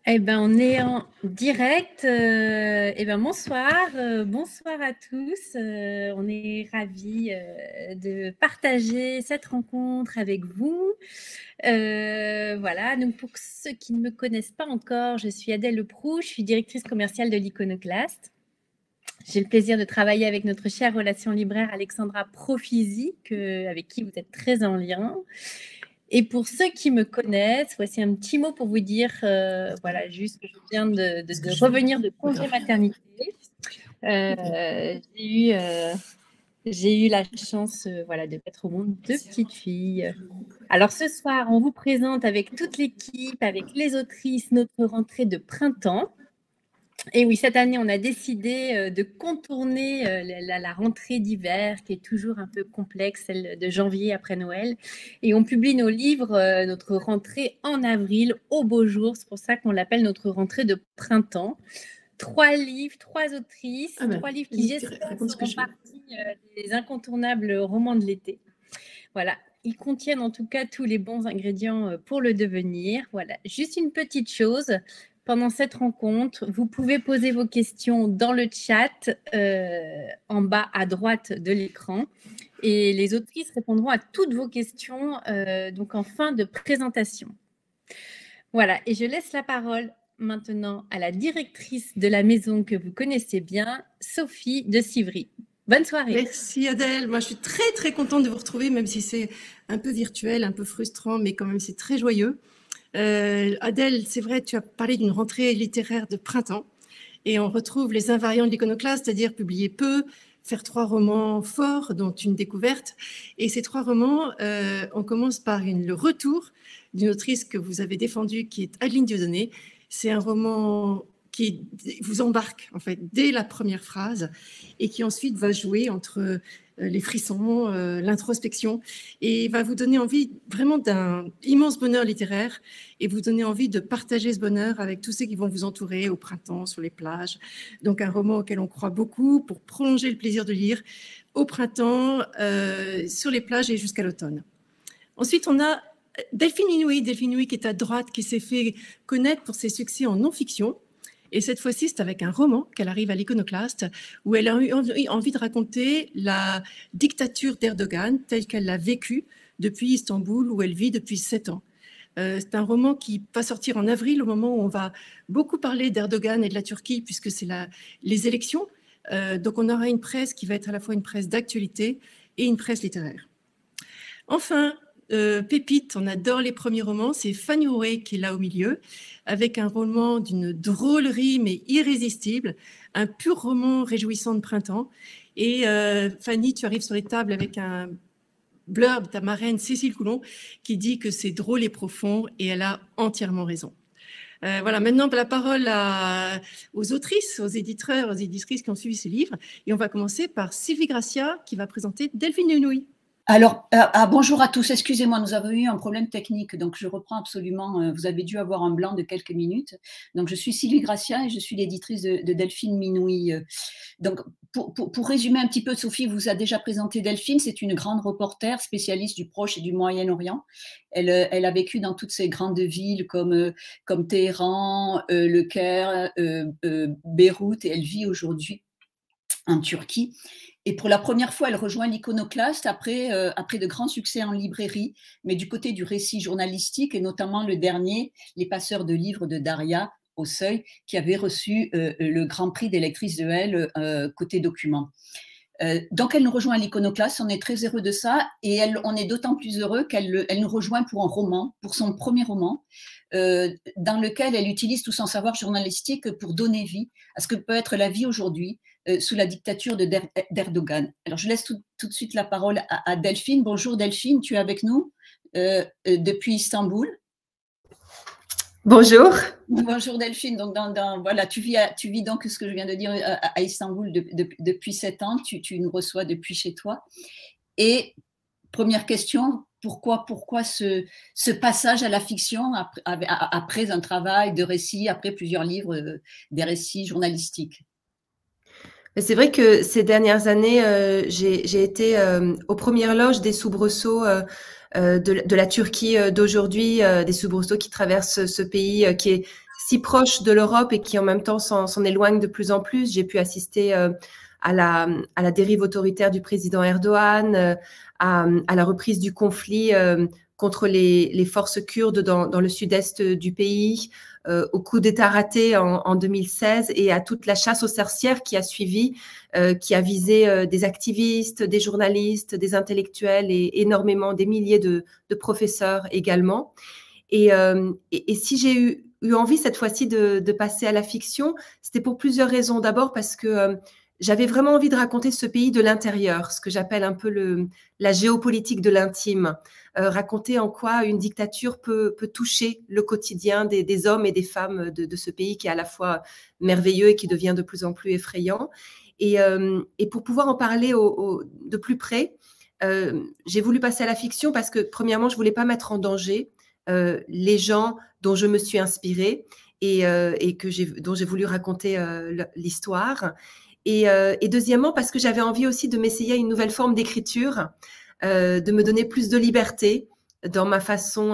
Eh ben, on est en direct. Eh ben, bonsoir, bonsoir à tous. On est ravis de partager cette rencontre avec vous. Voilà, donc pour ceux qui ne me connaissent pas encore, je suis Adèle Leproux, je suis directrice commerciale de l'Iconoclaste. J'ai le plaisir de travailler avec notre chère relation libraire Alexandra Profisi, avec qui vous êtes très en lien. Et pour ceux qui me connaissent, voici un petit mot pour vous dire, voilà, juste que je viens de revenir de congé maternité. J'ai eu la chance voilà, de mettre au monde 2 petites filles. Alors ce soir, on vous présente avec toute l'équipe, avec les autrices, notre rentrée de printemps. Et oui, cette année, on a décidé de contourner la rentrée d'hiver, qui est toujours un peu complexe, celle de janvier après Noël. Et on publie nos livres, notre rentrée en avril, au beau jour. C'est pour ça qu'on l'appelle notre rentrée de printemps. 3 livres, 3 autrices, 3 livres qui, j'espère, seront partie des incontournables romans de l'été. Voilà. Ils contiennent en tout cas tous les bons ingrédients pour le devenir. Voilà. Juste une petite chose. Pendant cette rencontre, vous pouvez poser vos questions dans le chat en bas à droite de l'écran et les autrices répondront à toutes vos questions donc en fin de présentation. Voilà, et je laisse la parole maintenant à la directrice de la maison que vous connaissez bien, Sophie de Civry. Bonne soirée. Merci Adèle, moi je suis très très contente de vous retrouver, même si c'est un peu virtuel, un peu frustrant, mais quand même c'est très joyeux. Adèle, c'est vrai, tu as parlé d'une rentrée littéraire de printemps et on retrouve les invariants de l'Iconoclaste, c'est-à-dire publier peu, faire 3 romans forts, dont une découverte. Et ces 3 romans, on commence par le retour d'une autrice que vous avez défendue, qui est Adeline Dieudonné. C'est un roman qui vous embarque en fait dès la première phrase et qui ensuite va jouer entre les frissons, l'introspection, et va vous donner envie vraiment d'un immense bonheur littéraire et vous donner envie de partager ce bonheur avec tous ceux qui vont vous entourer au printemps, sur les plages. Donc un roman auquel on croit beaucoup pour prolonger le plaisir de lire au printemps, sur les plages et jusqu'à l'automne. Ensuite, on a Delphine Inouï qui est à droite, qui s'est fait connaître pour ses succès en non-fiction. Et cette fois-ci, c'est avec un roman qu'elle arrive à l'Iconoclaste, où elle a eu envie de raconter la dictature d'Erdogan telle qu'elle l'a vécue depuis Istanbul, où elle vit depuis 7 ans. C'est un roman qui va sortir en avril, au moment où on va beaucoup parler d'Erdogan et de la Turquie, puisque c'est les élections. Donc on aura une presse qui va être à la fois une presse d'actualité et une presse littéraire. Enfin, pépite, on adore les premiers romans, c'est Fanny Rouet qui est là au milieu, avec un roman d'une drôlerie mais irrésistible, un pur roman réjouissant de printemps. Et Fanny, tu arrives sur les tables avec un blurb de ta marraine Cécile Coulon qui dit que c'est drôle et profond, et elle a entièrement raison. Voilà, maintenant la parole aux autrices, aux éditeurs, aux éditrices qui ont suivi ce livre, et on va commencer par Sylvie Gracia qui va présenter Delphine Inouï. Alors, bonjour à tous, excusez-moi, nous avons eu un problème technique, donc je reprends absolument, vous avez dû avoir un blanc de quelques minutes. Donc, je suis Sylvie Gracia et je suis l'éditrice de Delphine Minouï. Donc, pour résumer un petit peu, Sophie vous a déjà présenté Delphine, c'est une grande reporter spécialiste du Proche et du Moyen-Orient. Elle a vécu dans toutes ces grandes villes comme Téhéran, Le Caire, Beyrouth, et elle vit aujourd'hui en Turquie. Et pour la première fois, elle rejoint l'Iconoclaste après de grands succès en librairie, mais du côté du récit journalistique, et notamment le dernier, Les Passeurs de livres de Daria au Seuil, qui avait reçu le Grand Prix des lectrices de Elle côté document. Donc, elle nous rejoint à l'Iconoclaste, on est très heureux de ça, et on est d'autant plus heureux qu'elle nous rejoint pour un roman, pour son premier roman, dans lequel elle utilise tout son savoir journalistique pour donner vie à ce que peut être la vie aujourd'hui sous la dictature d'Erdogan. Alors, je laisse tout de suite la parole à Delphine. Bonjour Delphine, tu es avec nous depuis Istanbul. Bonjour. Bonjour Delphine, donc voilà, tu vis donc ce que je viens de dire à Istanbul depuis 7 ans, tu nous reçois depuis chez toi. Et première question, pourquoi ce passage à la fiction après un travail de récit, après plusieurs livres, des récits journalistiques? C'est vrai que ces dernières années, j'ai été aux premières loges des soubresauts de la Turquie d'aujourd'hui, des soubresauts qui traversent ce pays qui est si proche de l'Europe et qui en même temps s'en éloigne de plus en plus. J'ai pu assister à la dérive autoritaire du président Erdogan, à la reprise du conflit contre les forces kurdes dans le sud-est du pays, au coup d'État raté en 2016 et à toute la chasse aux sorcières qui a suivi, qui a visé des activistes, des journalistes, des intellectuels et énormément, des milliers de professeurs également. Et si j'ai eu envie cette fois-ci de passer à la fiction, c'était pour plusieurs raisons. D'abord parce que j'avais vraiment envie de raconter ce pays de l'intérieur, ce que j'appelle un peu la géopolitique de l'intime, raconter en quoi une dictature peut toucher le quotidien des hommes et des femmes de ce pays qui est à la fois merveilleux et qui devient de plus en plus effrayant. Et pour pouvoir en parler de plus près, j'ai voulu passer à la fiction parce que, premièrement, je ne voulais pas mettre en danger les gens dont je me suis inspirée et dont j'ai voulu raconter l'histoire. Et deuxièmement, parce que j'avais envie aussi de m'essayer à une nouvelle forme d'écriture, de me donner plus de liberté dans ma façon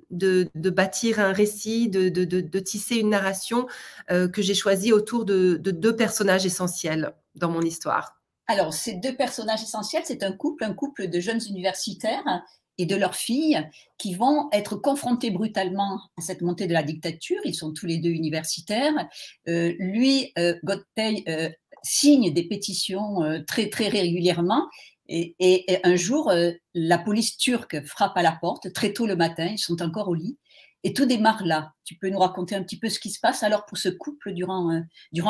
de bâtir un récit, de tisser une narration que j'ai choisie autour de deux personnages essentiels dans mon histoire. Alors, ces deux personnages essentiels, c'est un couple de jeunes universitaires et de leurs filles qui vont être confrontés brutalement à cette montée de la dictature. Ils sont tous les deux universitaires. Göktay signe des pétitions très, très régulièrement. Et un jour, la police turque frappe à la porte, très tôt le matin, ils sont encore au lit. Et tout démarre là. Tu peux nous raconter un petit peu ce qui se passe alors pour ce couple durant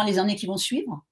les années qui vont suivre?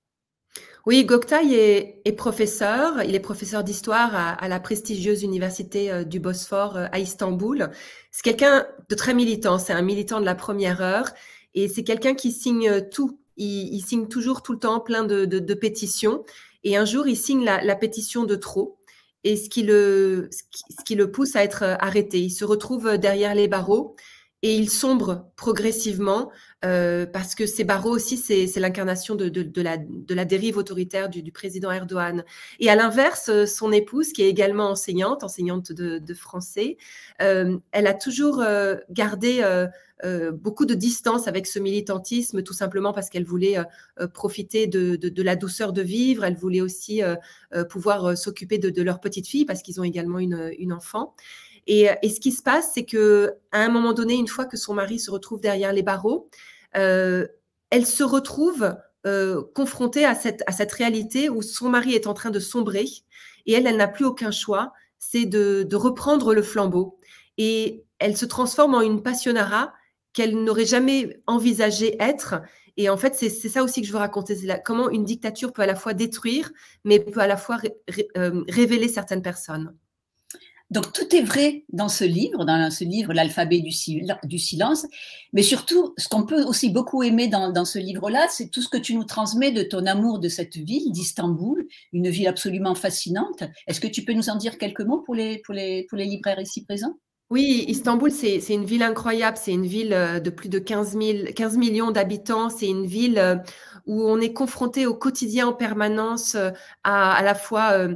Oui, Göktay est professeur. Il est professeur d'histoire à la prestigieuse université du Bosphore à Istanbul. C'est quelqu'un de très militant. C'est un militant de la première heure. Et c'est quelqu'un qui signe tout. Il signe toujours, tout le temps, plein de pétitions. Et un jour, il signe la pétition de trop. Et ce qui le pousse à être arrêté. Il se retrouve derrière les barreaux. Et il sombre progressivement parce que ces barreaux aussi, c'est l'incarnation de la dérive autoritaire du président Erdogan. Et à l'inverse, son épouse, qui est également enseignante de français, elle a toujours gardé beaucoup de distance avec ce militantisme, tout simplement parce qu'elle voulait profiter de la douceur de vivre. Elle voulait aussi pouvoir s'occuper de leur petite fille parce qu'ils ont également une enfant. Et ce qui se passe, c'est qu'à un moment donné, une fois que son mari se retrouve derrière les barreaux, elle se retrouve confrontée à cette réalité où son mari est en train de sombrer et elle n'a plus aucun choix, c'est de reprendre le flambeau. Et elle se transforme en une passionnara qu'elle n'aurait jamais envisagé être. Et en fait, c'est ça aussi que je veux raconter, c'est comment une dictature peut à la fois détruire, mais peut à la fois révéler certaines personnes. Donc, tout est vrai dans ce livre, l'alphabet du silence. Mais surtout, ce qu'on peut aussi beaucoup aimer dans ce livre-là, c'est tout ce que tu nous transmets de ton amour de cette ville, d'Istanbul, une ville absolument fascinante. Est-ce que tu peux nous en dire quelques mots pour les libraires ici présents? Oui, Istanbul, c'est une ville incroyable. C'est une ville de plus de 15 millions d'habitants. C'est une ville où on est confronté au quotidien en permanence à la fois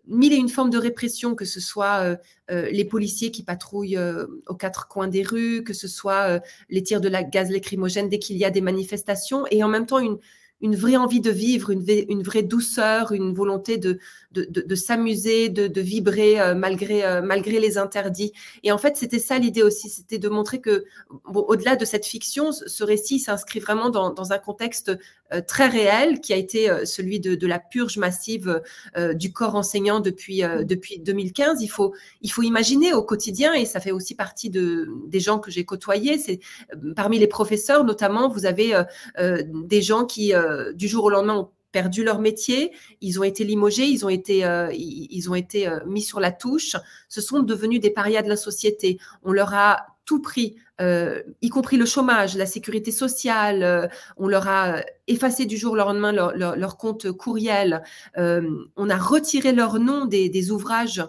mille et une formes de répression, que ce soit les policiers qui patrouillent aux quatre coins des rues, que ce soit les tirs de gaz lacrymogène dès qu'il y a des manifestations, et en même temps une vraie envie de vivre, une vraie douceur, une volonté de s'amuser, de vibrer malgré les interdits. Et en fait, c'était ça l'idée aussi, c'était de montrer que, bon, au-delà de cette fiction, ce récit s'inscrit vraiment dans un contexte très réel qui a été celui de la purge massive du corps enseignant depuis 2015. Il faut imaginer au quotidien, et ça fait aussi partie des gens que j'ai côtoyés, c'est parmi les professeurs notamment, vous avez des gens qui du jour au lendemain ont perdu leur métier, ils ont été limogés, ils ont été mis sur la touche, ce sont devenus des parias de la société. On leur a tout pris, y compris le chômage, la sécurité sociale, on leur a effacé du jour au lendemain leur compte courriel, on a retiré leur nom des ouvrages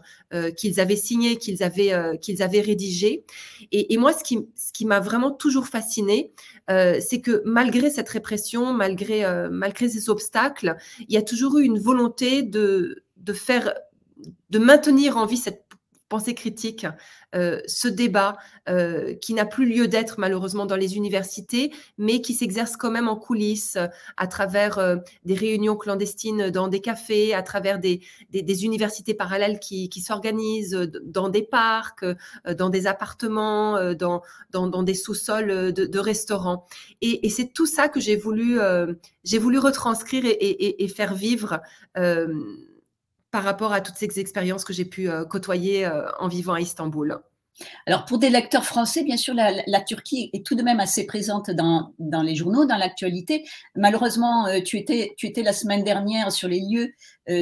qu'ils avaient signés, qu'ils avaient rédigés. Et moi, ce qui m'a vraiment toujours fascinée, c'est que malgré cette répression, malgré ces obstacles, il y a toujours eu une volonté de maintenir en vie pensée critique, ce débat qui n'a plus lieu d'être malheureusement dans les universités, mais qui s'exerce quand même en coulisses, à travers des réunions clandestines dans des cafés, à travers des universités parallèles qui s'organisent dans des parcs, dans des appartements, dans des sous-sols de restaurants. Et c'est tout ça que j'ai voulu retranscrire et faire vivre par rapport à toutes ces expériences que j'ai pu côtoyer en vivant à Istanbul. Alors, pour des lecteurs français, bien sûr, la Turquie est tout de même assez présente dans les journaux, dans l'actualité. Malheureusement, tu étais la semaine dernière sur les lieux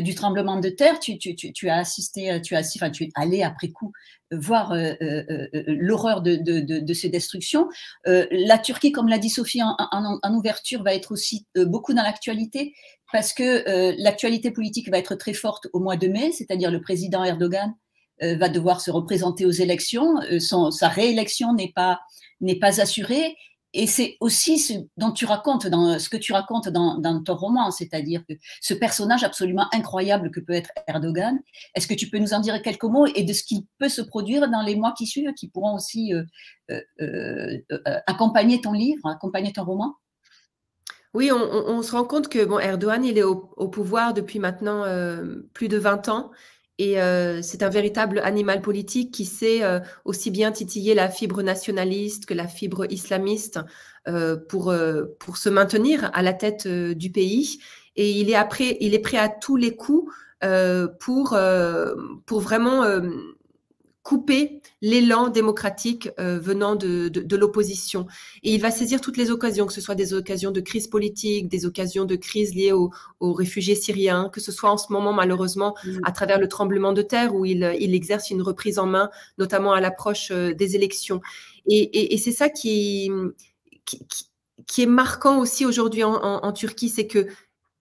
du tremblement de terre. Tu as assisté, tu es allé après coup voir l'horreur de ces destructions. La Turquie, comme l'a dit Sophie en ouverture, va être aussi beaucoup dans l'actualité parce que l'actualité politique va être très forte au mois de mai, c'est-à-dire le président Erdogan va devoir se représenter aux élections. Sa réélection n'est pas assurée. Et c'est aussi ce que tu racontes dans ton roman, c'est-à-dire que ce personnage absolument incroyable que peut être Erdogan. Est-ce que tu peux nous en dire quelques mots et de ce qui peut se produire dans les mois qui suivent, qui pourront aussi accompagner ton livre, accompagner ton roman? Oui, on se rend compte que Erdogan, il est au pouvoir depuis maintenant plus de 20 ans. Et c'est un véritable animal politique qui sait aussi bien titiller la fibre nationaliste que la fibre islamiste pour se maintenir à la tête du pays. Et il est prêt à tous les coups pour vraiment couper l'élan démocratique venant de l'opposition. Et il va saisir toutes les occasions, que ce soit des occasions de crise politique, des occasions de crise liées aux réfugiés syriens, que ce soit en ce moment, malheureusement, à travers le tremblement de terre où il exerce une reprise en main, notamment à l'approche des élections. Et c'est ça qui est marquant aussi aujourd'hui en Turquie, c'est que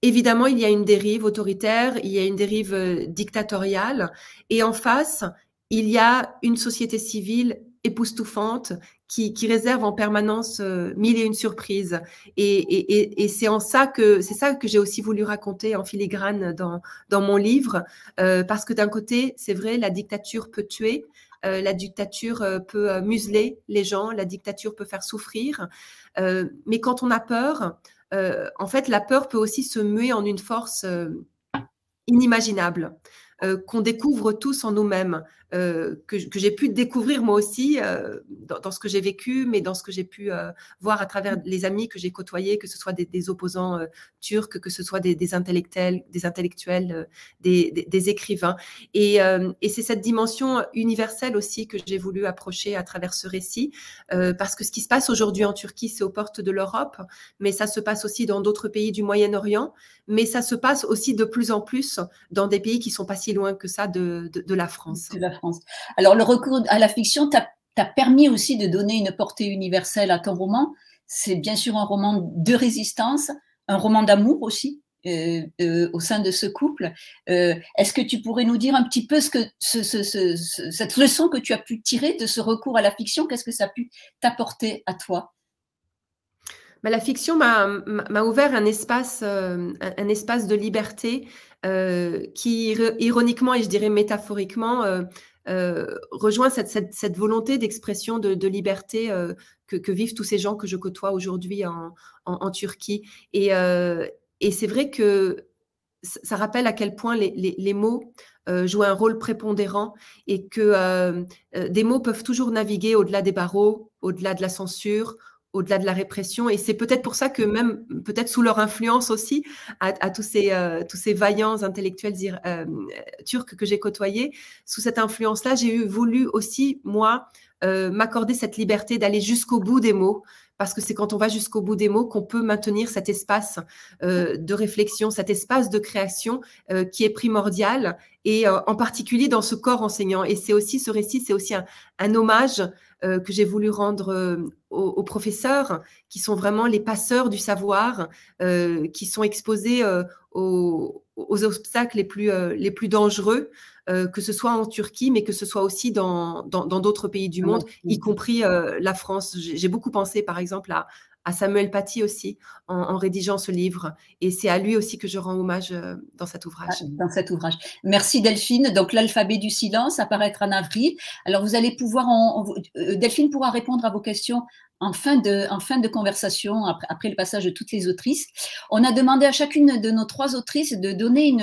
évidemment, il y a une dérive autoritaire, il y a une dérive dictatoriale, et en face, il y a une société civile époustouflante qui réserve en permanence mille et une surprises. Et c'est ça que j'ai aussi voulu raconter en filigrane dans mon livre, parce que d'un côté, c'est vrai, la dictature peut tuer, la dictature peut museler les gens, la dictature peut faire souffrir, mais quand on a peur, en fait, la peur peut aussi se muer en une force inimaginable. Qu'on découvre tous en nous-mêmes, que j'ai pu découvrir moi aussi dans ce que j'ai vécu, mais dans ce que j'ai pu voir à travers les amis que j'ai côtoyés, que ce soit des opposants turcs, que ce soit des intellectuels, des écrivains. Et c'est cette dimension universelle aussi que j'ai voulu approcher à travers ce récit, parce que ce qui se passe aujourd'hui en Turquie, c'est aux portes de l'Europe, mais ça se passe aussi dans d'autres pays du Moyen-Orient, mais ça se passe aussi de plus en plus dans des pays qui sont pas si loin que ça de la France. De la France. Alors, le recours à la fiction t'a permis aussi de donner une portée universelle à ton roman. C'est bien sûr un roman de résistance, un roman d'amour aussi au sein de ce couple. Est-ce que tu pourrais nous dire un petit peu cette leçon que tu as pu tirer de ce recours à la fiction? Qu'est-ce que ça a pu t'apporter à toi? La fiction m'a ouvert un espace de liberté qui, ironiquement et je dirais métaphoriquement, rejoint cette volonté d'expression de liberté que vivent tous ces gens que je côtoie aujourd'hui en Turquie. Et c'est vrai que ça rappelle à quel point les mots jouent un rôle prépondérant et que des mots peuvent toujours naviguer au-delà des barreaux, au-delà de la censure, au-delà de la répression. Et c'est peut-être pour ça que même, peut-être sous leur influence aussi, à tous ces vaillants intellectuels turcs que j'ai côtoyés, sous cette influence-là, j'ai voulu aussi, moi, m'accorder cette liberté d'aller jusqu'au bout des mots, parce que c'est quand on va jusqu'au bout des mots qu'on peut maintenir cet espace de réflexion, cet espace de création qui est primordial, et en particulier dans ce corps enseignant. Et c'est aussi, ce récit, c'est aussi un hommage que j'ai voulu rendre aux professeurs, qui sont vraiment les passeurs du savoir, qui sont exposés aux obstacles les plus dangereux, que ce soit en Turquie, mais que ce soit aussi dans d'autres pays du monde, y compris la France. J'ai beaucoup pensé, par exemple, à Samuel Paty aussi en rédigeant ce livre. Et c'est à lui aussi que je rends hommage dans cet ouvrage. Dans cet ouvrage. Merci Delphine. Donc l'alphabet du silence apparaîtra en avril. Alors vous allez pouvoir, Delphine pourra répondre à vos questions en fin de conversation, après le passage de toutes les autrices. On a demandé à chacune de nos 3 autrices de donner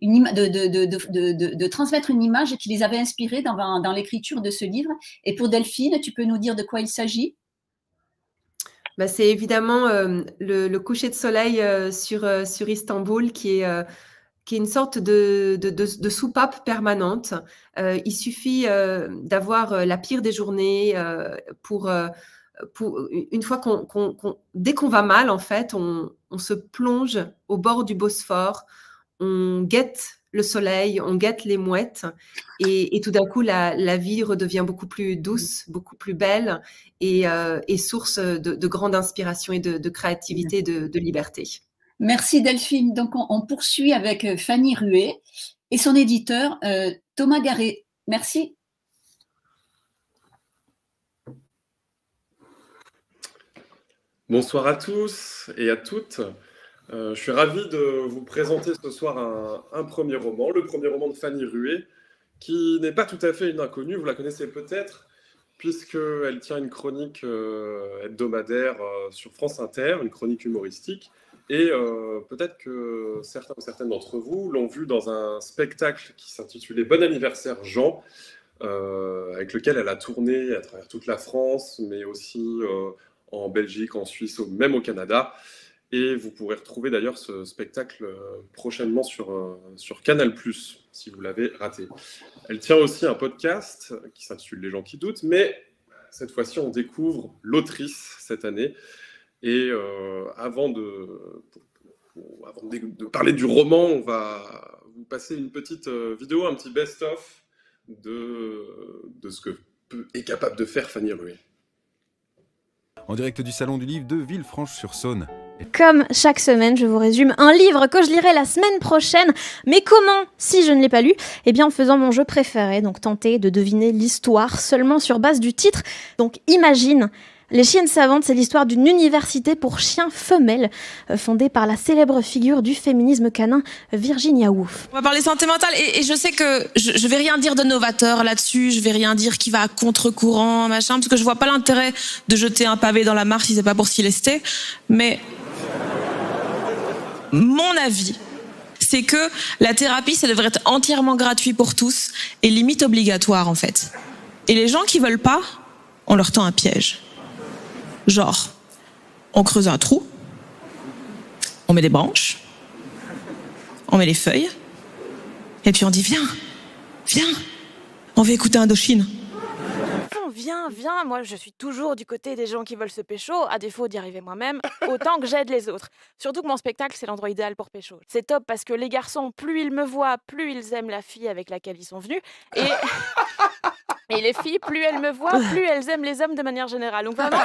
de transmettre une image qui les avait inspirées dans l'écriture de ce livre. Et pour Delphine, tu peux nous dire de quoi il s'agit? Bah, c'est évidemment le coucher de soleil sur Istanbul qui est une sorte de soupape permanente. Il suffit d'avoir la pire des journées pour une fois dès qu'on va mal, en fait, on se plonge au bord du Bosphore, on guette le soleil, on guette les mouettes, et tout d'un coup, la vie redevient beaucoup plus douce, beaucoup plus belle, et source de grande inspiration et de créativité, de liberté. Merci Delphine. Donc on poursuit avec Fanny Rué et son éditeur Thomas Garret. Merci. Bonsoir à tous et à toutes. Je suis ravi de vous présenter ce soir un premier roman, le premier roman de Fanny Rué, qui n'est pas tout à fait une inconnue, vous la connaissez peut-être, puisqu'elle tient une chronique hebdomadaire sur France Inter, une chronique humoristique, et peut-être que certains ou certaines d'entre vous l'ont vue dans un spectacle qui s'intitulait « Bon anniversaire Jean », avec lequel elle a tourné à travers toute la France, mais aussi en Belgique, en Suisse, même au Canada. Et vous pourrez retrouver d'ailleurs ce spectacle prochainement sur Canal+, si vous l'avez raté. Elle tient aussi un podcast qui s'intitule « Les gens qui doutent », mais cette fois-ci, on découvre l'autrice cette année. Et avant de parler du roman, on va vous passer une petite vidéo, un petit best-of de ce que est capable de faire Fanny Rué. En direct du Salon du Livre de Villefranche-sur-Saône. Comme chaque semaine, je vous résume un livre que je lirai la semaine prochaine. Mais comment, si je ne l'ai pas lu? Eh bien, en faisant mon jeu préféré, donc tenter de deviner l'histoire seulement sur base du titre. Donc, Imagine. Les Chiennes Savantes, c'est l'histoire d'une université pour chiens femelles, fondée par la célèbre figure du féminisme canin, Virginia Woolf. On va parler santé mentale et je sais que je vais rien dire de novateur là-dessus, je vais rien dire qui va à contre-courant, machin, parce que je vois pas l'intérêt de jeter un pavé dans la mare si c'est pas pour s'y lester. Mais mon avis, c'est que la thérapie, ça devrait être entièrement gratuit pour tous et limite obligatoire en fait. Et les gens qui veulent pas, on leur tend un piège. Genre, on creuse un trou, on met des branches, on met les feuilles, et puis on dit viens, on va écouter Indochine. Viens, moi je suis toujours du côté des gens qui veulent se pécho, à défaut d'y arriver moi-même, autant que j'aide les autres. Surtout que mon spectacle, c'est l'endroit idéal pour pécho. C'est top parce que les garçons, plus ils me voient, plus ils aiment la fille avec laquelle ils sont venus, et les filles, plus elles me voient, plus elles aiment les hommes de manière générale. Donc vraiment...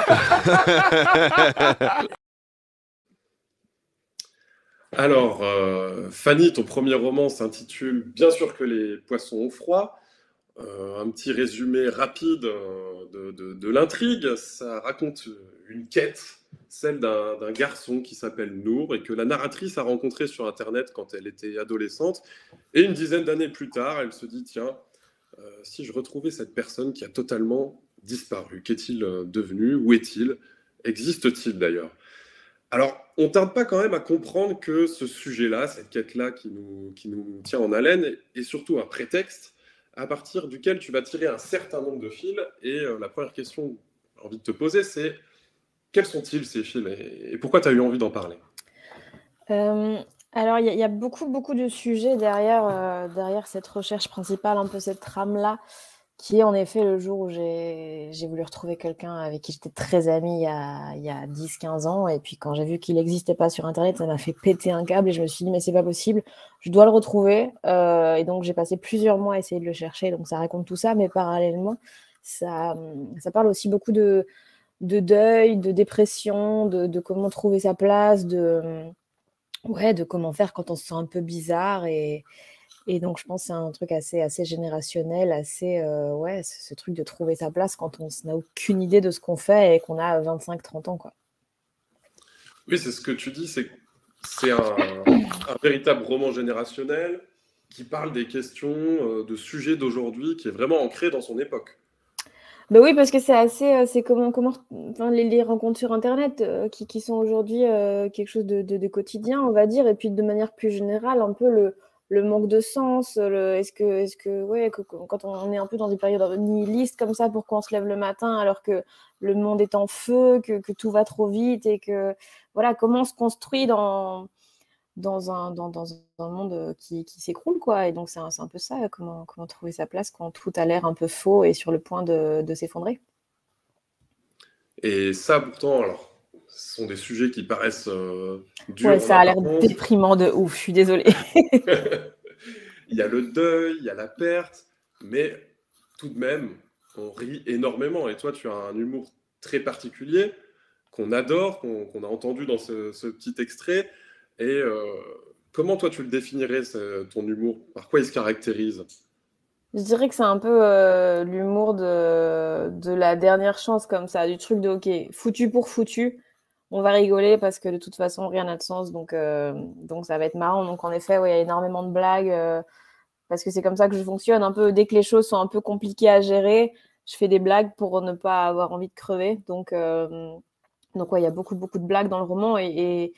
Alors, Fanny, ton premier roman s'intitule « Bien sûr que les poissons ont froid ». Un petit résumé rapide de l'intrigue. Ça raconte une quête, celle d'un garçon qui s'appelle Nour et que la narratrice a rencontré sur Internet quand elle était adolescente. Et une dizaine d'années plus tard, elle se dit « Tiens, si je retrouvais cette personne qui a totalement disparu, qu'est-il devenu? Où est-il? Existe-t-il d'ailleurs ?» Alors, on ne tarde pas quand même à comprendre que ce sujet-là, cette quête-là qui nous tient en haleine, est surtout un prétexte à partir duquel tu vas tirer un certain nombre de fils. Et la première question que j'ai envie de te poser, c'est quels sont-ils ces fils et pourquoi tu as eu envie d'en parler? Alors, il y a beaucoup de sujets derrière cette recherche principale, un peu cette trame-là, qui est en effet le jour où j'ai voulu retrouver quelqu'un avec qui j'étais très amie il y a 10-15 ans. Et puis quand j'ai vu qu'il n'existait pas sur Internet, ça m'a fait péter un câble et je me suis dit mais c'est pas possible, je dois le retrouver. Et donc j'ai passé plusieurs mois à essayer de le chercher. Donc ça raconte tout ça, mais parallèlement, ça parle aussi beaucoup de deuil, de dépression, de comment trouver sa place, de comment faire quand on se sent un peu bizarre. Et donc, je pense que c'est un truc assez générationnel, ce truc de trouver sa place quand on n'a aucune idée de ce qu'on fait et qu'on a 25-30 ans, quoi. Oui, c'est ce que tu dis, c'est un véritable roman générationnel qui parle des questions, de sujets d'aujourd'hui, qui est vraiment ancré dans son époque. Ben oui, parce que c'est assez, c'est enfin, les rencontres sur Internet qui sont aujourd'hui quelque chose de quotidien, on va dire, et puis de manière plus générale, un peu le manque de sens, ouais, quand on est un peu dans des périodes nihilistes comme ça, pourquoi on se lève le matin alors que le monde est en feu, que tout va trop vite et que, voilà, comment on se construit dans un monde qui s'écroule, quoi. Et donc, c'est un peu ça, comment trouver sa place quand tout a l'air un peu faux et sur le point de s'effondrer. Et ça, pourtant, alors, ce sont des sujets qui paraissent durs Ouais, en ça a l'air apparence. déprimant de ouf, je suis désolée. Il y a le deuil, il y a la perte, mais tout de même, on rit énormément. Et toi, tu as un humour très particulier qu'on adore, qu'on a entendu dans ce petit extrait. Et comment toi, tu le définirais, ton humour? Par quoi il se caractérise? Je dirais que c'est un peu l'humour de la dernière chance, comme ça, du truc de OK, foutu pour foutu, on va rigoler parce que de toute façon, rien n'a de sens, donc ça va être marrant. Donc en effet, ouais, il y a énormément de blagues, parce que c'est comme ça que je fonctionne. Un peu, dès que les choses sont un peu compliquées à gérer, je fais des blagues pour ne pas avoir envie de crever. Donc ouais, il y a beaucoup, beaucoup de blagues dans le roman et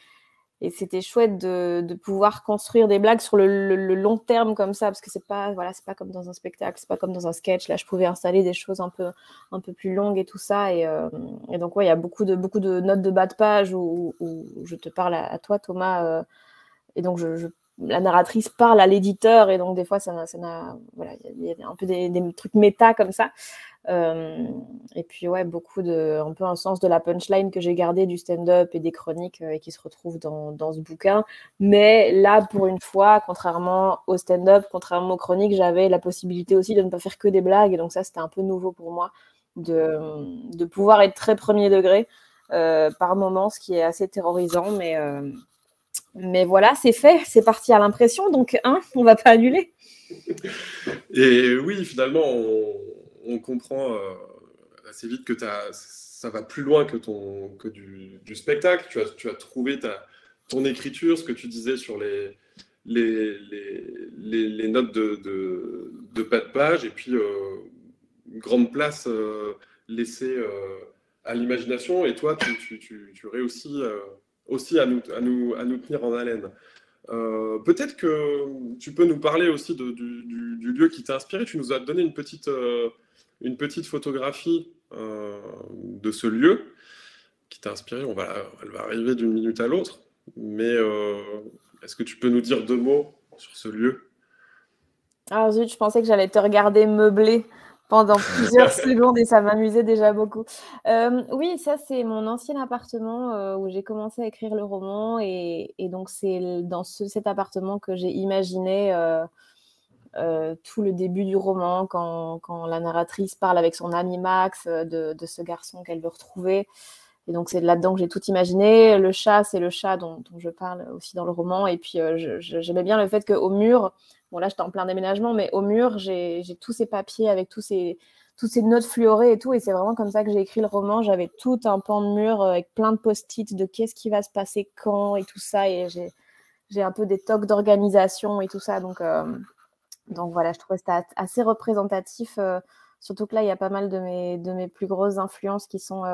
c'était chouette de pouvoir construire des blagues sur le long terme comme ça, parce que c'est pas comme dans un spectacle, c'est pas comme dans un sketch. Là, je pouvais installer des choses un peu plus longues et tout ça. Et donc, ouais, il y a beaucoup de notes de bas de page où je te parle à toi, Thomas, et donc la narratrice parle à l'éditeur, et donc des fois, voilà, il y a un peu des trucs méta comme ça. Et puis ouais, un peu un sens de la punchline que j'ai gardé du stand-up et des chroniques et qui se retrouvent dans ce bouquin. Mais là, pour une fois, contrairement au stand-up, contrairement aux chroniques, j'avais la possibilité aussi de ne pas faire que des blagues. Et donc ça, c'était un peu nouveau pour moi de pouvoir être très premier degré par moments, ce qui est assez terrorisant. Mais voilà, c'est fait, c'est parti à l'impression. Donc, on va pas annuler. Et oui, finalement, on comprend assez vite que ça va plus loin que du spectacle. Tu as trouvé ton écriture, ce que tu disais sur les notes de bas de page, et puis une grande place laissée à l'imagination. Et toi, tu réussis aussi à nous tenir en haleine. Peut-être que tu peux nous parler aussi du lieu qui t'a inspiré. Tu nous as donné une petite photographie de ce lieu qui t'a inspiré. Elle va arriver d'une minute à l'autre. Mais est-ce que tu peux nous dire 2 mots sur ce lieu? Ah zut, je pensais que j'allais te regarder meubler pendant plusieurs secondes et ça m'amusait déjà beaucoup. Oui, ça c'est mon ancien appartement où j'ai commencé à écrire le roman et donc c'est dans cet appartement que j'ai imaginé tout le début du roman quand la narratrice parle avec son ami Max de ce garçon qu'elle veut retrouver. Et donc c'est là-dedans que j'ai tout imaginé. Le chat, c'est le chat dont je parle aussi dans le roman. Et puis j'aimais bien le fait qu'au mur, bon là j'étais en plein déménagement, mais au mur, j'ai tous ces papiers avec toutes ces notes fluorées et tout. Et c'est vraiment comme ça que j'ai écrit le roman. J'avais tout un pan de mur avec plein de post-it de qu'est-ce qui va se passer quand et tout ça. Et j'ai un peu des tocs d'organisation et tout ça. Donc voilà, je trouvais ça assez représentatif. Surtout que là, il y a pas mal de mes plus grosses influences qui sont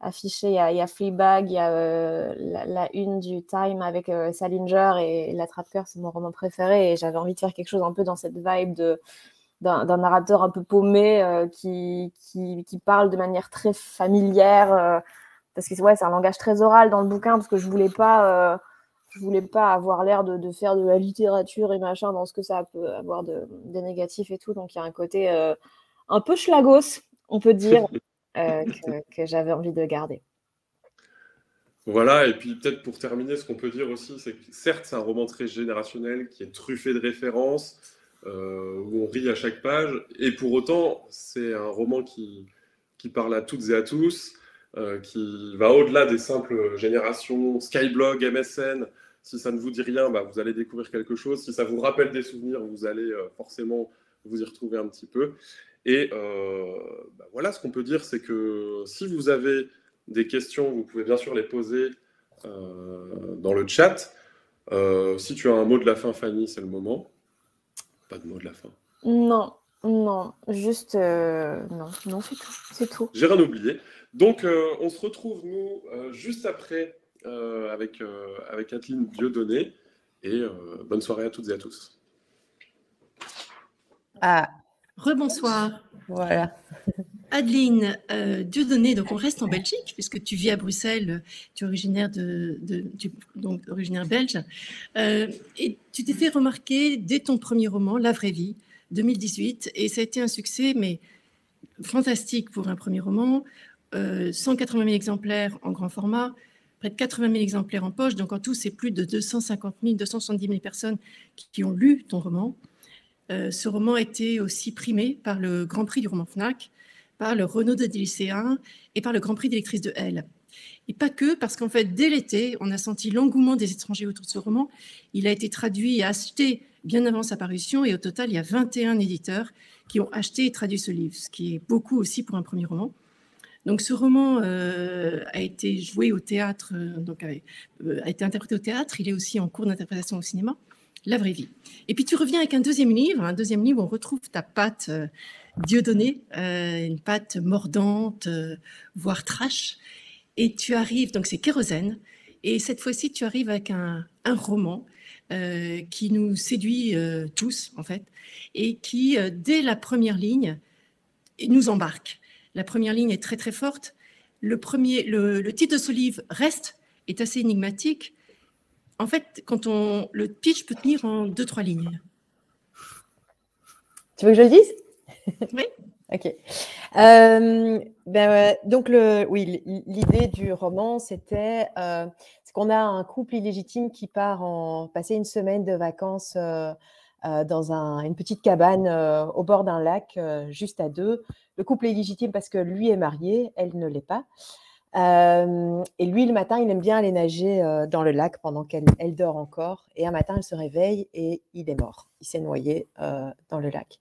affichées. Il y a Fleabag, il y a la une du Time avec Salinger et L'Attrape-Cœur, c'est mon roman préféré. Et j'avais envie de faire quelque chose un peu dans cette vibe d'un narrateur un peu paumé qui parle de manière très familière. Parce que ouais, c'est un langage très oral dans le bouquin, parce que je voulais pas avoir l'air de faire de la littérature et machin dans ce que ça peut avoir de négatif et tout. Donc il y a un côté un peu schlagos, on peut dire, que j'avais envie de garder. Voilà, et puis peut-être pour terminer, ce qu'on peut dire aussi, c'est que certes, c'est un roman très générationnel qui est truffé de références, où on rit à chaque page, et pour autant, c'est un roman qui parle à toutes et à tous, qui va au-delà des simples générations Skyblog, MSN. Si ça ne vous dit rien, vous allez découvrir quelque chose. Si ça vous rappelle des souvenirs, vous allez forcément vous y retrouver un petit peu. Et voilà, ce qu'on peut dire, c'est que si vous avez des questions, vous pouvez bien sûr les poser dans le chat. Si tu as un mot de la fin, Fanny, c'est le moment. Pas de mot de la fin. Non, non, juste non, non, c'est tout, c'est tout. J'ai rien oublié. Donc, on se retrouve, nous, juste après, avec Adeline Dieudonné. Et bonne soirée à toutes et à tous. Ah, Rebonsoir. voilà. Adeline Dieudonné, donc on reste en Belgique, puisque tu vis à Bruxelles, tu es originaire, donc originaire belge. Et tu t'es fait remarquer dès ton premier roman, La vraie vie, 2018, et ça a été un succès, mais fantastique pour un premier roman. 180 000 exemplaires en grand format, près de 80 000 exemplaires en poche, donc en tout, c'est plus de 250 000, 270 000 personnes qui ont lu ton roman. Ce roman a été aussi primé par le Grand Prix du roman Fnac, par le Renaud des lycéens et par le Grand Prix des lectrices de Elle. Et pas que, parce qu'en fait, dès l'été, on a senti l'engouement des étrangers autour de ce roman. Il a été traduit et acheté bien avant sa parution, et au total, il y a 21 éditeurs qui ont acheté et traduit ce livre, ce qui est beaucoup aussi pour un premier roman. Donc ce roman a été joué au théâtre, donc a été interprété au théâtre, il est aussi en cours d'interprétation au cinéma, La vraie vie. Et puis tu reviens avec un deuxième livre où on retrouve ta patte Dieudonné, une patte mordante, voire trash, et tu arrives, donc c'est Kérosène, et cette fois-ci tu arrives avec un roman qui nous séduit tous en fait, et qui dès la première ligne nous embarque. La première ligne est très très forte. Le titre de ce livre, Reste, est assez énigmatique. En fait, le pitch peut tenir en 2-3 lignes. Tu veux que je le dise? Oui. Ok. Donc, oui, l'idée du roman, c'est qu'on a un couple illégitime qui part passer une semaine de vacances dans une petite cabane au bord d'un lac, juste à deux. Le couple est illégitime parce que lui est marié, elle ne l'est pas. Et lui, le matin, il aime bien aller nager dans le lac pendant qu'elle dort encore. Et un matin, elle se réveille et il est mort. Il s'est noyé dans le lac.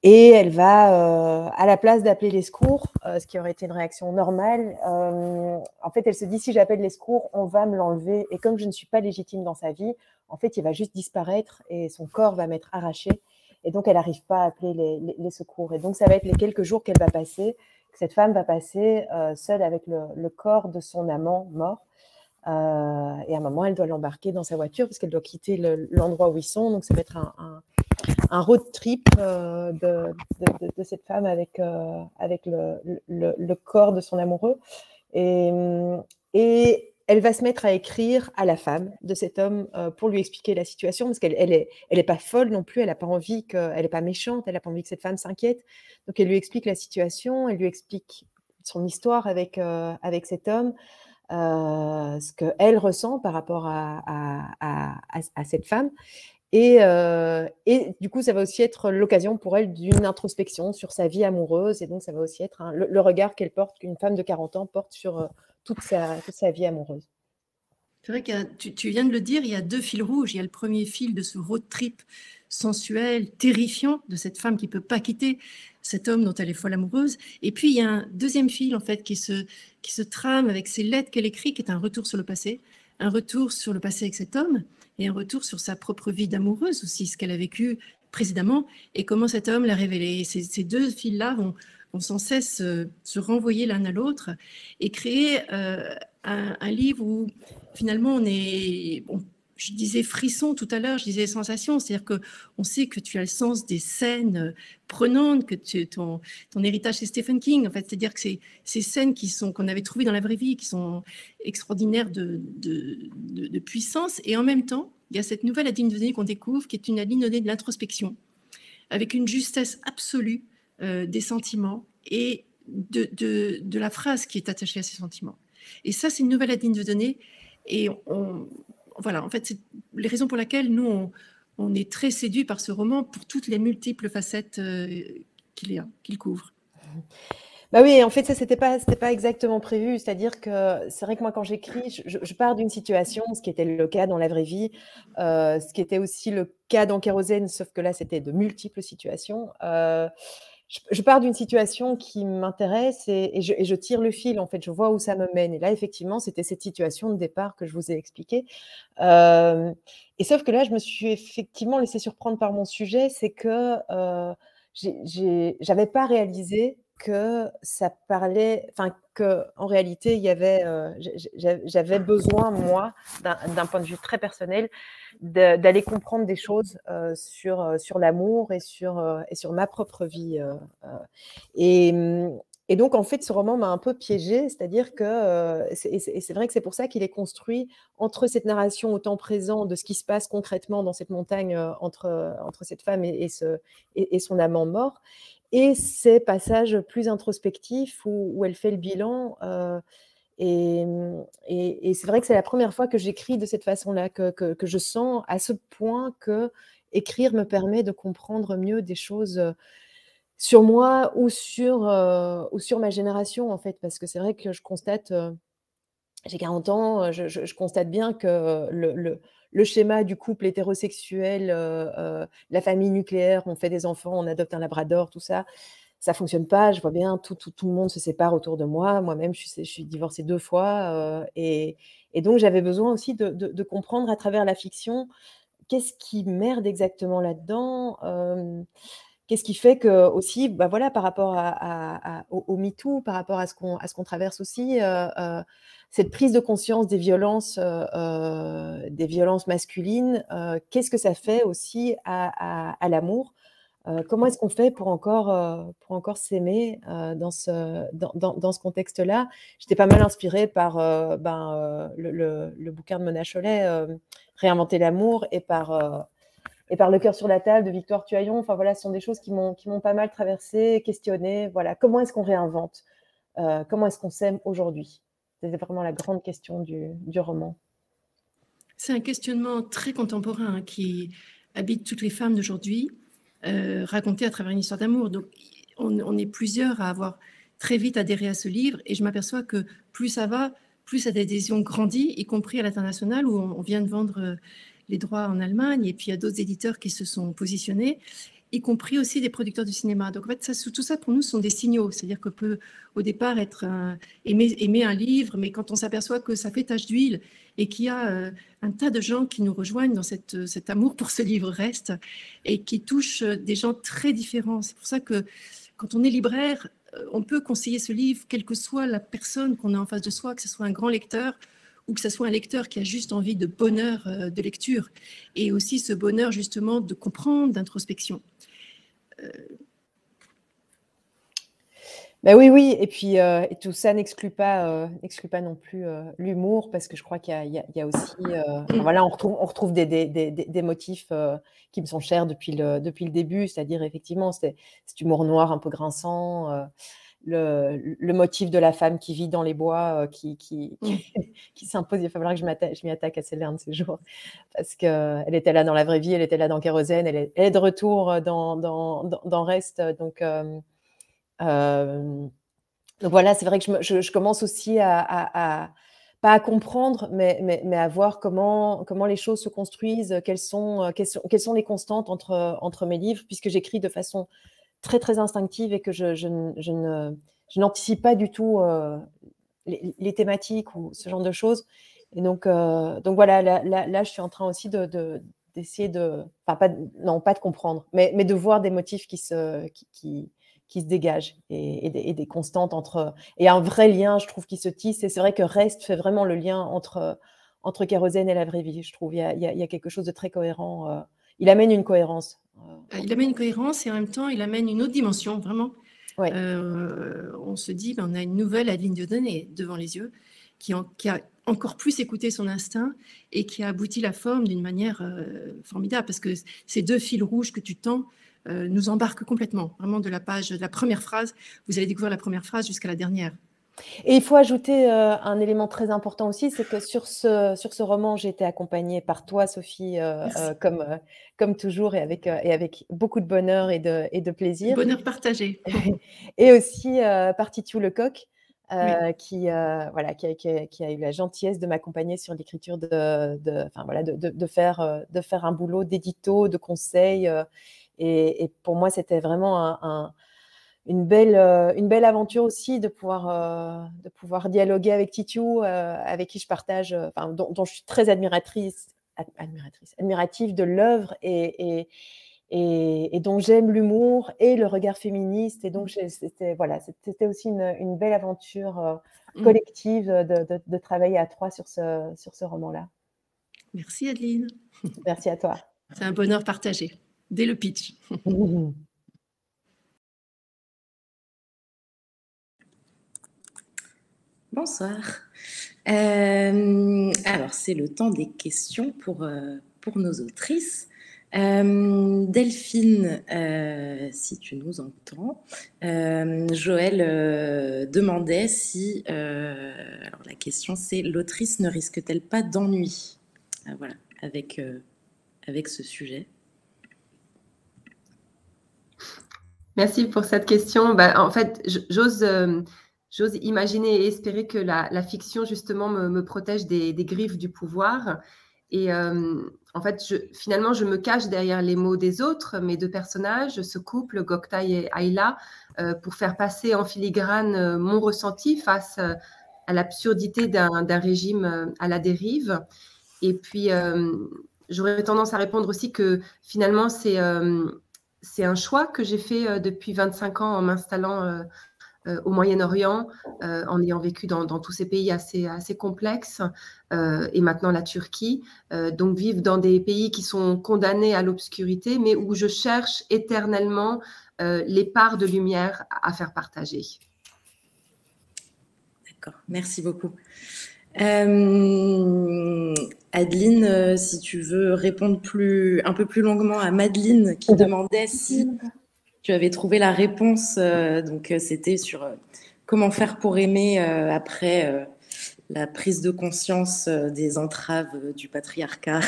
Et elle va, à la place d'appeler les secours, ce qui aurait été une réaction normale, en fait, elle se dit, si j'appelle les secours, on va me l'enlever. Et comme je ne suis pas légitime dans sa vie, en fait, il va juste disparaître et son corps va m'être arraché. Et donc, elle n'arrive pas à appeler les secours. Et donc, ça va être les quelques jours que cette femme va passer seule avec le corps de son amant mort. Et à un moment, elle doit l'embarquer dans sa voiture parce qu'elle doit quitter l'endroit où ils sont. Donc, ça va être un road trip de cette femme avec le corps de son amoureux. Et elle va se mettre à écrire à la femme de cet homme pour lui expliquer la situation, parce qu'elle est pas folle non plus, elle n'a pas envie elle n'est pas méchante, elle n'a pas envie que cette femme s'inquiète. Donc, elle lui explique la situation, elle lui explique son histoire avec cet homme, ce qu'elle ressent par rapport à cette femme. Et du coup, ça va aussi être l'occasion pour elle d'une introspection sur sa vie amoureuse. Et donc, ça va aussi être le regard qu'une femme de 40 ans porte sur toute sa vie amoureuse. C'est vrai que tu viens de le dire, il y a 2 fils rouges. Il y a le premier fil de ce road trip sensuel, terrifiant, de cette femme qui ne peut pas quitter cet homme dont elle est folle amoureuse. Et puis, il y a un deuxième fil, en fait, qui se trame avec ces lettres qu'elle écrit, qui est un retour sur le passé avec cet homme, et un retour sur sa propre vie d'amoureuse aussi, ce qu'elle a vécu précédemment, et comment cet homme l'a révélé. Et ces 2 fils-là vont sans cesse se renvoyer l'un à l'autre et créer un livre où finalement je disais frisson tout à l'heure, je disais sensation, c'est-à-dire qu'on sait que tu as le sens des scènes prenantes, que ton héritage c'est Stephen King, en fait, c'est-à-dire que ces scènes qu'on avait trouvées dans la vraie vie, qui sont extraordinaires de puissance, et en même temps, il y a cette nouvelle Adeline Dieudonné qu'on découvre, qui est une Adeline Dieudonné de l'introspection, avec une justesse absolue des sentiments et de la phrase qui est attachée à ces sentiments. Et ça, c'est une nouvelle Adeline Dieudonné, et voilà, en fait, c'est les raisons pour lesquelles nous, on est très séduits par ce roman pour toutes les multiples facettes qu'il couvre. Bah oui, en fait, ça, c'était pas exactement prévu. C'est-à-dire que c'est vrai que moi, quand j'écris, je pars d'une situation, ce qui était le cas dans la vraie vie, ce qui était aussi le cas dans Kérosène, sauf que là, c'était de multiples situations. je pars d'une situation qui m'intéresse et je tire le fil, en fait, je vois où ça me mène. Et là, effectivement, c'était cette situation de départ que je vous ai expliquée. Et sauf que là, je me suis effectivement laissée surprendre par mon sujet, c'est que j'avais pas réalisé que ça parlait, enfin, qu'en réalité, il y avait, j'avais besoin, moi, d'un point de vue très personnel, d'aller comprendre des choses sur l'amour et sur ma propre vie. Et, et donc, en fait, ce roman m'a un peu piégée, c'est-à-dire que, et c'est vrai que c'est pour ça qu'il est construit entre cette narration au temps présent de ce qui se passe concrètement dans cette montagne entre cette femme et son amant mort, et ces passages plus introspectifs où elle fait le bilan. Et c'est vrai que c'est la première fois que j'écris de cette façon-là, que je sens à ce point que écrire me permet de comprendre mieux des choses sur moi ou sur ma génération, en fait. Parce que c'est vrai que je constate, j'ai 40 ans, je constate bien que le schéma du couple hétérosexuel, la famille nucléaire, on fait des enfants, on adopte un labrador, tout ça, ça fonctionne pas. Je vois bien tout le monde se sépare autour de moi. Moi-même, je suis divorcée 2 fois, et donc j'avais besoin aussi de comprendre à travers la fiction, qu'est-ce qui merde exactement là-dedans? Qu'est-ce qui fait que aussi, bah, voilà, par rapport au MeToo, par rapport à ce qu'on traverse aussi, cette prise de conscience des violences masculines, qu'est-ce que ça fait aussi à l'amour? Comment est-ce qu'on fait pour encore s'aimer dans ce contexte-là? J'étais pas mal inspirée par le bouquin de Mona Chollet, Réinventer l'amour, et par Le cœur sur la table de Victoire Tuaillon. Enfin voilà, ce sont des choses qui m'ont pas mal traversée, questionnée. Voilà, comment est-ce qu'on réinvente? Comment est-ce qu'on s'aime aujourd'hui? C'était vraiment la grande question du roman. C'est un questionnement très contemporain, hein, qui habite toutes les femmes d'aujourd'hui, raconté à travers une histoire d'amour. Donc, on est plusieurs à avoir très vite adhéré à ce livre, et je m'aperçois que plus ça va, plus cette adhésion grandit, y compris à l'international, où on vient de vendre les droits en Allemagne, et puis il y a d'autres éditeurs qui se sont positionnés, y compris aussi des producteurs de cinéma. Donc en fait, tout ça pour nous sont des signaux. C'est-à-dire qu'on peut au départ aimer un livre, mais quand on s'aperçoit que ça fait tache d'huile et qu'il y a un tas de gens qui nous rejoignent dans cet amour pour ce livre reste, et qui touche des gens très différents. C'est pour ça que quand on est libraire, on peut conseiller ce livre, quelle que soit la personne qu'on a en face de soi, que ce soit un grand lecteur ou que ce soit un lecteur qui a juste envie de bonheur de lecture, et aussi ce bonheur justement de comprendre, d'introspection. Ben oui, et puis et tout ça n'exclut pas non plus l'humour, parce que je crois qu'il y a aussi, enfin, voilà, on retrouve des motifs qui me sont chers depuis le début, c'est-à-dire effectivement cet humour noir un peu grinçant, le motif de la femme qui vit dans les bois, qui s'impose. Il va falloir que je m'y attaque assez l'un de ces jours, parce qu'elle était là dans la vraie vie, elle était là dans Kérosène, elle est de retour dans Reste. Donc voilà, c'est vrai que je commence aussi pas à comprendre, mais à voir comment les choses se construisent, quelles sont les constantes entre mes livres, puisque j'écris de façon très, très instinctive, et que je n'anticipe pas du tout les thématiques ou ce genre de choses. Et donc voilà, là, je suis en train aussi d'essayer enfin, pas de comprendre, mais de voir des motifs qui se dégagent, et des constantes et un vrai lien, je trouve, qui se tisse. Et c'est vrai que Reste fait vraiment le lien entre Kérosène et la vraie vie. Je trouve il y a quelque chose de très cohérent. Il amène une cohérence. Il amène une cohérence, et en même temps, il amène une autre dimension, vraiment. Ouais. On se dit, on a une nouvelle Adeline Dieudonné devant les yeux, qui a encore plus écouté son instinct, et qui a abouti la forme d'une manière formidable, parce que ces deux fils rouges que tu tends nous embarquent complètement, vraiment, de la première phrase. Vous allez découvrir la première phrase jusqu'à la dernière. Et il faut ajouter un élément très important aussi, c'est que sur ce roman, j'ai été accompagnée par toi, Sophie, comme toujours, et avec beaucoup de bonheur et de plaisir. Bonheur partagé. Et aussi par Titiou Lecoq, Oui. qui a eu la gentillesse de m'accompagner sur l'écriture de faire un boulot d'édito, de conseil. Et pour moi, c'était vraiment une belle aventure aussi de pouvoir dialoguer avec Titiou, avec qui je partage, dont je suis très admirative de l'œuvre et dont j'aime l'humour et le regard féministe. Et donc, c'était aussi une belle aventure collective de travailler à 3 sur ce roman-là. Merci Adeline. Merci à toi. C'est un bonheur partagé, dès le pitch. Bonsoir. Alors, c'est le temps des questions pour nos autrices. Delphine, si tu nous entends, Joël demandait si... alors, la question, c'est: l'autrice ne risque-t-elle pas d'ennui voilà, avec ce sujet? Merci pour cette question. En fait, j'ose imaginer et espérer que la fiction, justement, me protège des griffes du pouvoir. Et en fait, finalement, je me cache derrière les mots des autres, mes deux personnages, ce couple, Goktaï et Ayla, pour faire passer en filigrane mon ressenti face à l'absurdité d'un régime à la dérive. Et puis, j'aurais tendance à répondre aussi que finalement, c'est un choix que j'ai fait depuis 25 ans en m'installant au Moyen-Orient, en ayant vécu dans tous ces pays assez complexes, et maintenant la Turquie. Donc, vivre dans des pays qui sont condamnés à l'obscurité, mais où je cherche éternellement les parts de lumière à faire partager. D'accord, merci beaucoup. Adeline, si tu veux répondre un peu plus longuement à Madeleine qui demandait si tu avais trouvé la réponse. Donc, c'était sur comment faire pour aimer après la prise de conscience des entraves du patriarcat.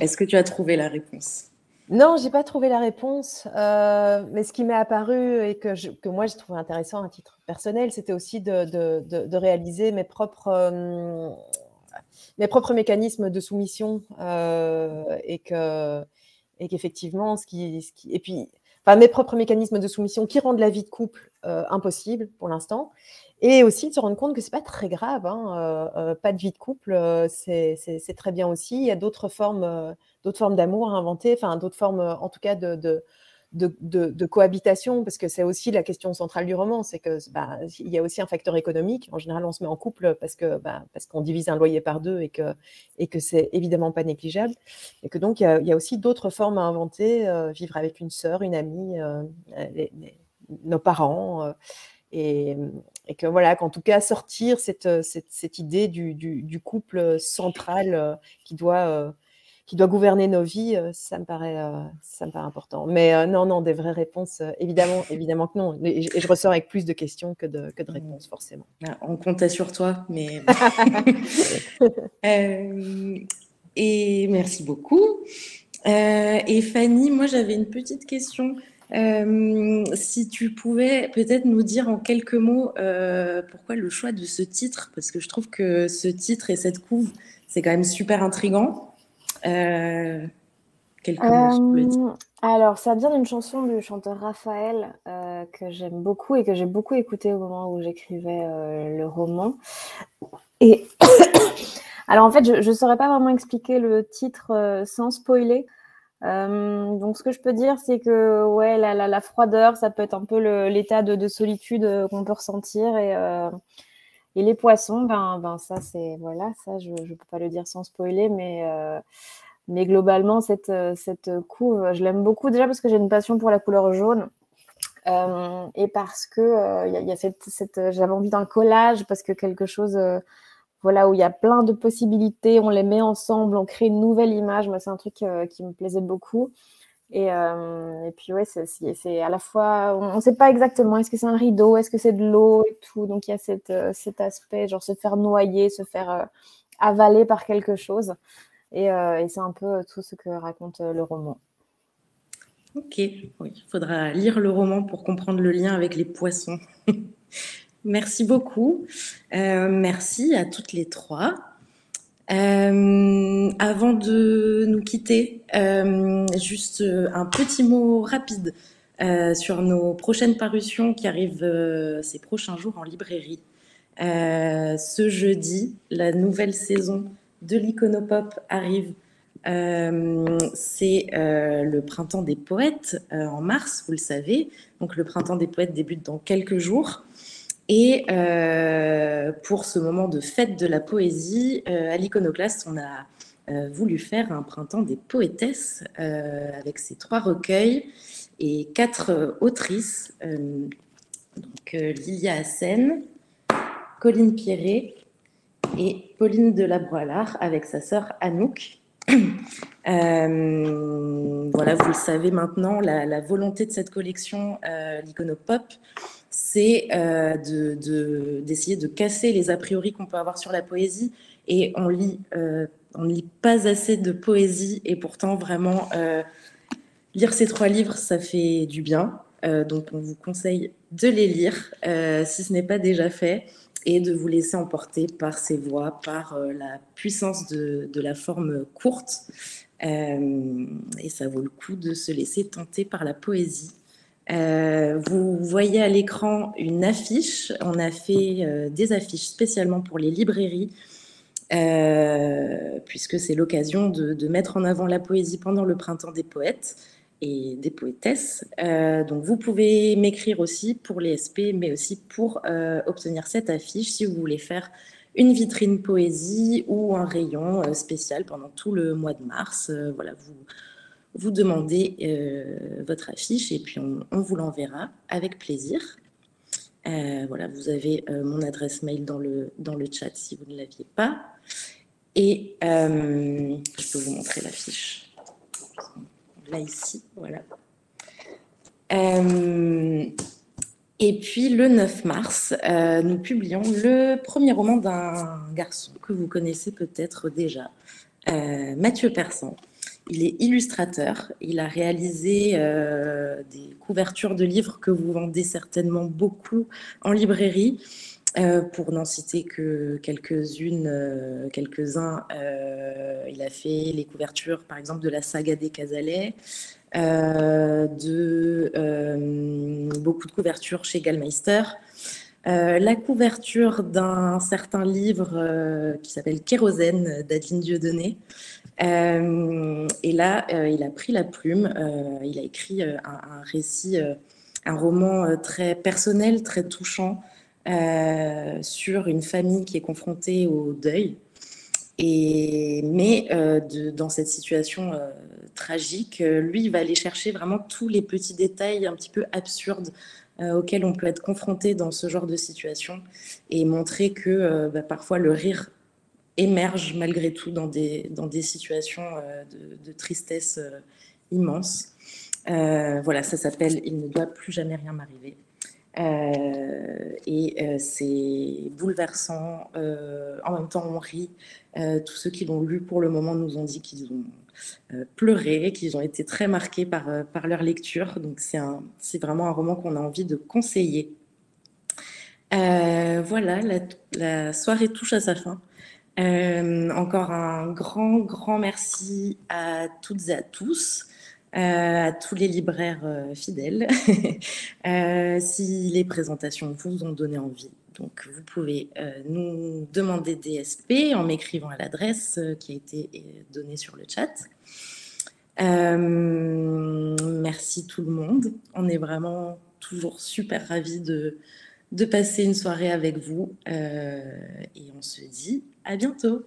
Est-ce que tu as trouvé la réponse? Non, j'ai pas trouvé la réponse, mais ce qui m'est apparu et que moi j'ai trouvé intéressant à titre personnel, c'était aussi de réaliser mes propres mécanismes de soumission, et qu'effectivement mes propres mécanismes de soumission qui rendent la vie de couple impossible pour l'instant, et aussi de se rendre compte que c'est pas très grave, pas de vie de couple, c'est très bien aussi. Il y a d'autres formes d'amour à inventer, enfin d'autres formes en tout cas de cohabitation, parce que c'est aussi la question centrale du roman, c'est que il y a aussi un facteur économique. En général, on se met en couple parce qu'on divise un loyer par 2 et que c'est évidemment pas négligeable, et que donc il y a aussi d'autres formes à inventer, vivre avec une sœur, une amie, nos parents, et que voilà, qu'en tout cas sortir cette idée du couple central qui doit gouverner nos vies, ça me paraît important. Mais non, des vraies réponses, évidemment que non. Et je ressors avec plus de questions que de réponses, forcément. On comptait sur toi, mais... et merci beaucoup. Et Fanny, moi, j'avais une petite question. Si tu pouvais peut-être nous dire en quelques mots pourquoi le choix de ce titre, parce que je trouve que ce titre et cette couve, c'est quand même super intriguant. Quelques mots sur le titre. Alors, ça vient d'une chanson du chanteur Raphaël que j'aime beaucoup et que j'ai beaucoup écouté au moment où j'écrivais le roman. Et alors, en fait, je ne saurais pas vraiment expliquer le titre sans spoiler. Donc, ce que je peux dire, c'est que ouais, la froideur, ça peut être un peu l'état de solitude qu'on peut ressentir, et les poissons, ça c'est voilà, ça je peux pas le dire sans spoiler, mais globalement cette couve, je l'aime beaucoup déjà parce que j'ai une passion pour la couleur jaune, et parce que y a j'avais envie d'un collage, parce que quelque chose voilà, où il y a plein de possibilités, on les met ensemble, on crée une nouvelle image. Moi, c'est un truc qui me plaisait beaucoup. Et puis, ouais, c'est à la fois... On ne sait pas exactement, est-ce que c'est un rideau, est-ce que c'est de l'eau et tout. Donc, il y a cet aspect, genre se faire noyer, se faire avaler par quelque chose. Et c'est un peu tout ce que raconte le roman. Ok, oui, il faudra lire le roman pour comprendre le lien avec les poissons. Merci beaucoup. Merci à toutes les trois. Avant de nous quitter, juste un petit mot rapide. sur nos prochaines parutions qui arrivent ces prochains jours en librairie. Ce jeudi, la nouvelle saison de l'Iconopop arrive. C'est le printemps des poètes en mars, vous le savez. Donc le printemps des poètes débute dans quelques jours. Et pour ce moment de fête de la poésie, à l'Iconoclaste, on a voulu faire un printemps des poétesses avec ces 3 recueils et 4 autrices. Donc Lilia Hassen, Colline Pierret et Pauline Delabroilard avec sa sœur Anouk. Voilà, vous le savez maintenant, la volonté de cette collection, l'Iconopop, c'est d'essayer de casser les a priori qu'on peut avoir sur la poésie. Et on ne lit pas assez de poésie, et pourtant vraiment lire ces 3 livres, ça fait du bien. Donc on vous conseille de les lire si ce n'est pas déjà fait, et de vous laisser emporter par ces voix, par la puissance de la forme courte. Et ça vaut le coup de se laisser tenter par la poésie. Vous voyez à l'écran une affiche. On a fait des affiches spécialement pour les librairies, puisque c'est l'occasion de mettre en avant la poésie pendant le printemps des poètes et des poétesses. Donc vous pouvez m'écrire aussi pour les SP, mais aussi pour obtenir cette affiche si vous voulez faire une vitrine poésie ou un rayon spécial pendant tout le mois de mars. Voilà, vous demandez votre affiche et puis on vous l'enverra avec plaisir. Voilà, vous avez mon adresse mail dans le chat si vous ne l'aviez pas. Et je peux vous montrer l'affiche. Là, ici, voilà. Et puis, le 9 mars, nous publions le premier roman d'un garçon que vous connaissez peut-être déjà, Mathieu Persan. Il est illustrateur. Il a réalisé des couvertures de livres que vous vendez certainement beaucoup en librairie. Pour n'en citer que quelques-uns, il a fait les couvertures, par exemple, de la saga des Casalets, beaucoup de couvertures chez Gallmeister, la couverture d'un certain livre qui s'appelle Kérosène d'Adeline Dieudonné. Et là, il a pris la plume, il a écrit un récit, un roman très personnel, très touchant, sur une famille qui est confrontée au deuil. Mais dans cette situation tragique, lui, il va aller chercher vraiment tous les petits détails un petit peu absurdes auxquels on peut être confronté dans ce genre de situation, et montrer que parfois le rire émerge malgré tout dans des situations de tristesse immense. Voilà, ça s'appelle « Il ne doit plus jamais rien m'arriver ». C'est bouleversant. En même temps, on rit. Tous ceux qui l'ont lu pour le moment nous ont dit qu'ils ont pleuré, qu'ils ont été très marqués par leur lecture. Donc c'est vraiment un roman qu'on a envie de conseiller. Voilà, la soirée touche à sa fin. Encore un grand merci à toutes et à tous. À tous les libraires fidèles, si les présentations vous ont donné envie. Donc, vous pouvez nous demander des SP en m'écrivant à l'adresse qui a été donnée sur le chat. Merci tout le monde. On est vraiment toujours super ravis de passer une soirée avec vous. Et on se dit à bientôt.